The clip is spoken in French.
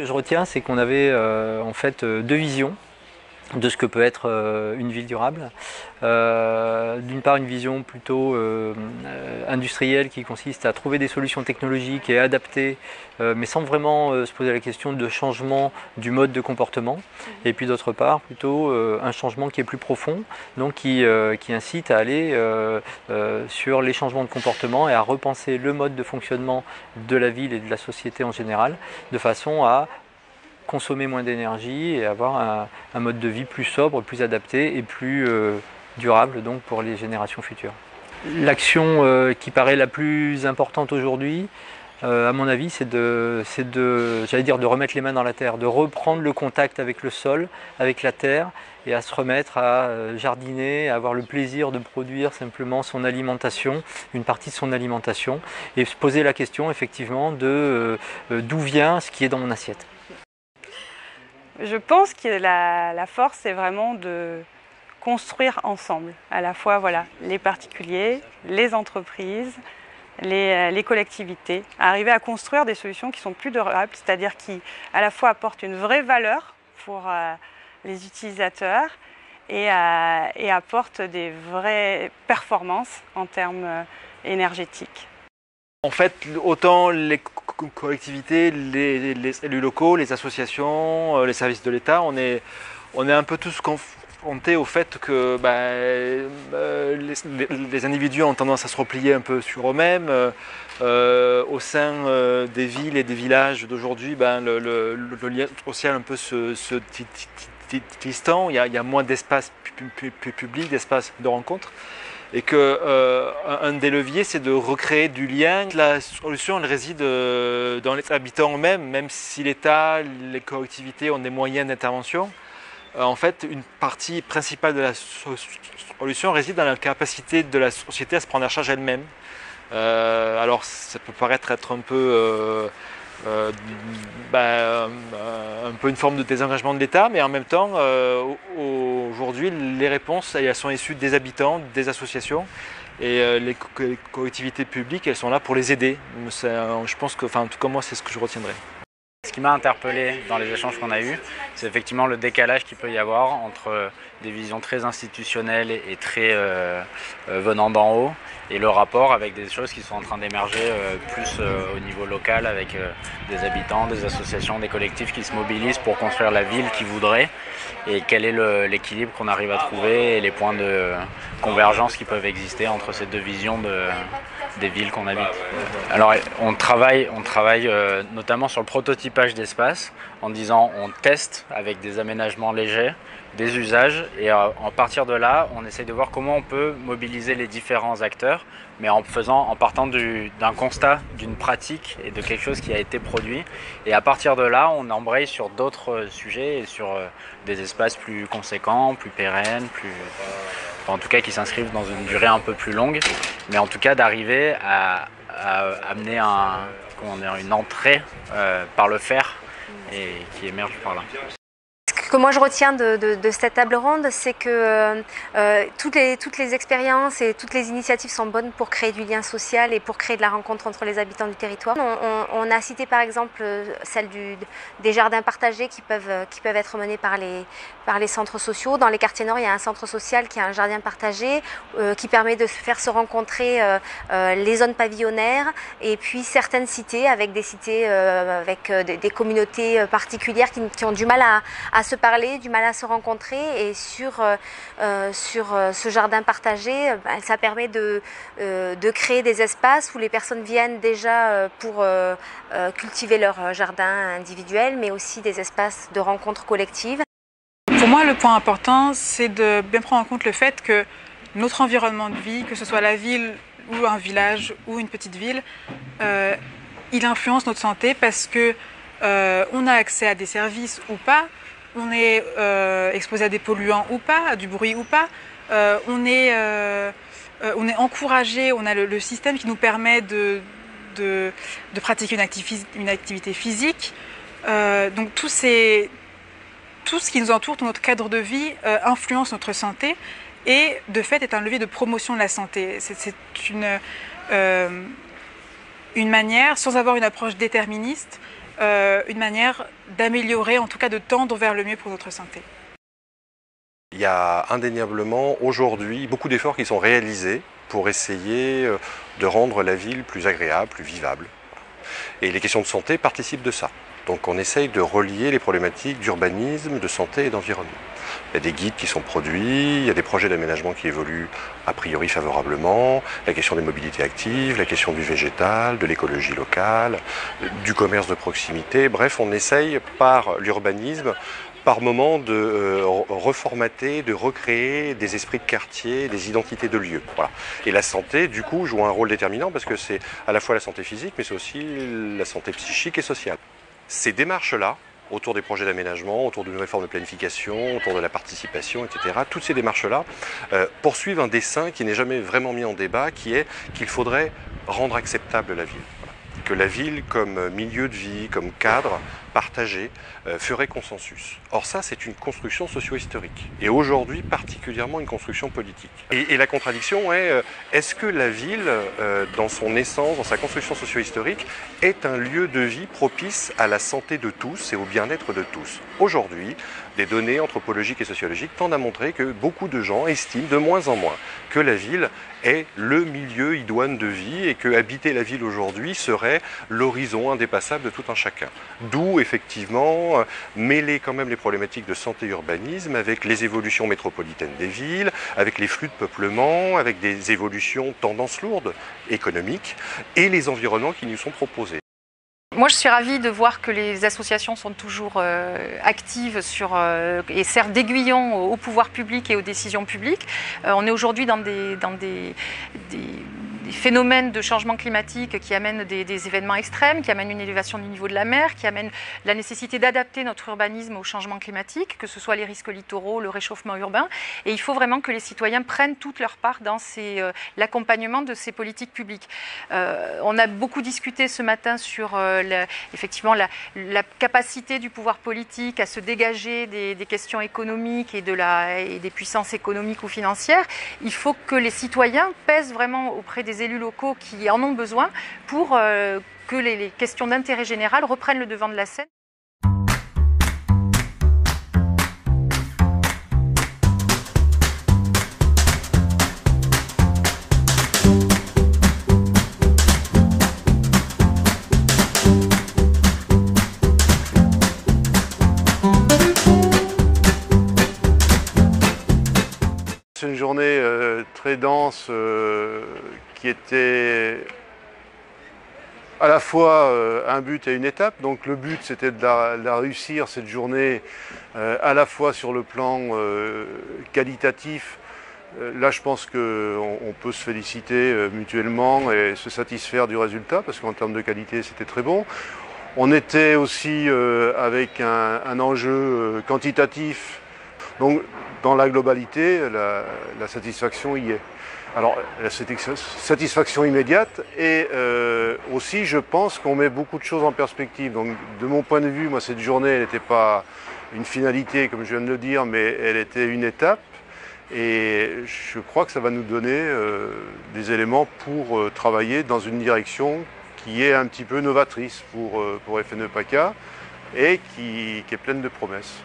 que je retiens, c'est qu'on avait en fait deux visions de ce que peut être une ville durable. D'une part, une vision plutôt industrielle qui consiste à trouver des solutions technologiques et adaptées, mais sans vraiment se poser la question de changement du mode de comportement. Et puis d'autre part, plutôt un changement qui est plus profond, donc qui incite à aller sur les changements de comportement et à repenser le mode de fonctionnement de la ville et de la société en général, de façon à consommer moins d'énergie et avoir un mode de vie plus sobre, plus adapté et plus durable donc pour les générations futures. L'action qui paraît la plus importante aujourd'hui, à mon avis, c'est j'allais dire, de remettre les mains dans la terre, de reprendre le contact avec le sol, avec la terre, et à se remettre à jardiner, à avoir le plaisir de produire simplement son alimentation, une partie de son alimentation, et se poser la question effectivement de d'où vient ce qui est dans mon assiette. Je pense que la force, c'est vraiment de construire ensemble, à la fois voilà, les particuliers, les entreprises, les collectivités, arriver à construire des solutions qui sont plus durables, c'est-à-dire qui à la fois apportent une vraie valeur pour les utilisateurs et apportent des vraies performances en termes énergétiques. En fait, autant les collectivités, les élus locaux, les associations, les services de l'État, on est un peu tous confrontés au fait que les individus ont tendance à se replier un peu sur eux-mêmes. Au sein des villes et des villages d'aujourd'hui, le lien social un peu se distend, il y a moins d'espace public, d'espace de rencontre. Et qu'un des leviers, c'est de recréer du lien. La solution, elle réside dans les habitants eux-mêmes, même si l'État, les collectivités ont des moyens d'intervention. En fait, une partie principale de la solution réside dans la capacité de la société à se prendre en charge elle-même. Alors, ça peut paraître être un peu une forme de désengagement de l'État, mais en même temps, aujourd'hui, les réponses elles sont issues des habitants, des associations, et les collectivités publiques, elles sont là pour les aider. Je pense que, en tout cas moi, c'est ce que je retiendrai. Ce qui m'a interpellé dans les échanges qu'on a eus, c'est effectivement le décalage qu'il peut y avoir entre des visions très institutionnelles et très venant d'en haut, et le rapport avec des choses qui sont en train d'émerger plus au niveau local, avec des habitants, des associations, des collectifs qui se mobilisent pour construire la ville qu'ils voudraient, et quel est l'équilibre qu'on arrive à trouver et les points de convergence qui peuvent exister entre ces deux visions des villes qu'on habite. Alors on travaille notamment sur le prototypage d'espace, en disant on teste avec des aménagements légers, des usages, et à partir de là on essaye de voir comment on peut mobiliser les différents acteurs, mais en partant d'un constat, d'une pratique et de quelque chose qui a été produit, et à partir de là on embraye sur d'autres sujets et sur des espaces plus conséquents, plus pérennes, en tout cas qui s'inscrivent dans une durée un peu plus longue, mais en tout cas d'arriver à amener une entrée par le faire et qui émerge par là. Ce que moi je retiens de cette table ronde, c'est que toutes les expériences et toutes les initiatives sont bonnes pour créer du lien social et pour créer de la rencontre entre les habitants du territoire. On a cité par exemple celle des jardins partagés qui peuvent être menés par les centres sociaux. Dans les quartiers nord, il y a un centre social qui a un jardin partagé qui permet de faire se rencontrer les zones pavillonnaires, et puis certaines cités avec des communautés particulières qui ont du mal à se parler, du mal à se rencontrer, et sur ce jardin partagé, ça permet de créer des espaces où les personnes viennent déjà pour cultiver leur jardin individuel, mais aussi des espaces de rencontres collectives. Pour moi, le point important, c'est de bien prendre en compte le fait que notre environnement de vie, que ce soit la ville ou un village ou une petite ville, il influence notre santé parce que on a accès à des services ou pas, on est exposé à des polluants ou pas, à du bruit ou pas, on est encouragé, on a le système qui nous permet de pratiquer une activité physique. Donc tout ce qui nous entoure, tout notre cadre de vie influence notre santé et de fait est un levier de promotion de la santé. C'est une manière, sans avoir une approche déterministe, une manière d'améliorer, en tout cas de tendre vers le mieux pour notre santé. Il y a indéniablement aujourd'hui beaucoup d'efforts qui sont réalisés pour essayer de rendre la ville plus agréable, plus vivable. Et les questions de santé participent de ça. Donc on essaye de relier les problématiques d'urbanisme, de santé et d'environnement. Il y a des guides qui sont produits, il y a des projets d'aménagement qui évoluent a priori favorablement, la question des mobilités actives, la question du végétal, de l'écologie locale, du commerce de proximité. Bref, on essaye par l'urbanisme, par moment, de reformater, de recréer des esprits de quartier, des identités de lieux. Voilà. Et la santé, du coup, joue un rôle déterminant parce que c'est à la fois la santé physique, mais c'est aussi la santé psychique et sociale. Ces démarches-là, autour des projets d'aménagement, autour d'une réforme de planification, autour de la participation, etc., toutes ces démarches-là poursuivent un dessein qui n'est jamais vraiment mis en débat, qui est qu'il faudrait rendre acceptable la ville. Voilà. Que la ville, comme milieu de vie, comme cadre partagé, ferait consensus. Or ça, c'est une construction socio-historique. Et aujourd'hui, particulièrement une construction politique. Et la contradiction est, est-ce que la ville, dans son essence, dans sa construction socio-historique, est un lieu de vie propice à la santé de tous et au bien-être de tous? Aujourd'hui, des données anthropologiques et sociologiques tendent à montrer que beaucoup de gens estiment de moins en moins que la ville est le milieu idoine de vie et que habiter la ville aujourd'hui serait l'horizon indépassable de tout un chacun. D'où effectivement mêler quand même les problématiques de santé et urbanisme avec les évolutions métropolitaines des villes, avec les flux de peuplement, avec des évolutions tendances lourdes économiques et les environnements qui nous sont proposés. Moi, je suis ravie de voir que les associations sont toujours actives et servent d'aiguillon au pouvoir public et aux décisions publiques. On est aujourd'hui dans des phénomènes de changement climatique qui amènent des événements extrêmes, qui amènent une élévation du niveau de la mer, qui amènent la nécessité d'adapter notre urbanisme au changement climatique, que ce soit les risques littoraux, le réchauffement urbain. Et il faut vraiment que les citoyens prennent toute leur part dans l'accompagnement de ces politiques publiques. On a beaucoup discuté ce matin sur effectivement la capacité du pouvoir politique à se dégager des questions économiques et des puissances économiques ou financières. Il faut que les citoyens pèsent vraiment auprès des élus locaux qui en ont besoin pour que les questions d'intérêt général reprennent le devant de la scène. C'est une journée très dense qui était à la fois un but et une étape. Donc le but, c'était de la réussir cette journée à la fois sur le plan qualitatif. Là, je pense qu'on peut se féliciter mutuellement et se satisfaire du résultat parce qu'en termes de qualité, c'était très bon. On était aussi avec un enjeu quantitatif. Donc, dans la globalité, la satisfaction y est. Alors, la satisfaction immédiate et aussi, je pense qu'on met beaucoup de choses en perspective. Donc, de mon point de vue, moi, cette journée, elle n'était pas une finalité, comme je viens de le dire, mais elle était une étape. Et je crois que ça va nous donner des éléments pour travailler dans une direction qui est un petit peu novatrice pour FNE PACA et qui est pleine de promesses.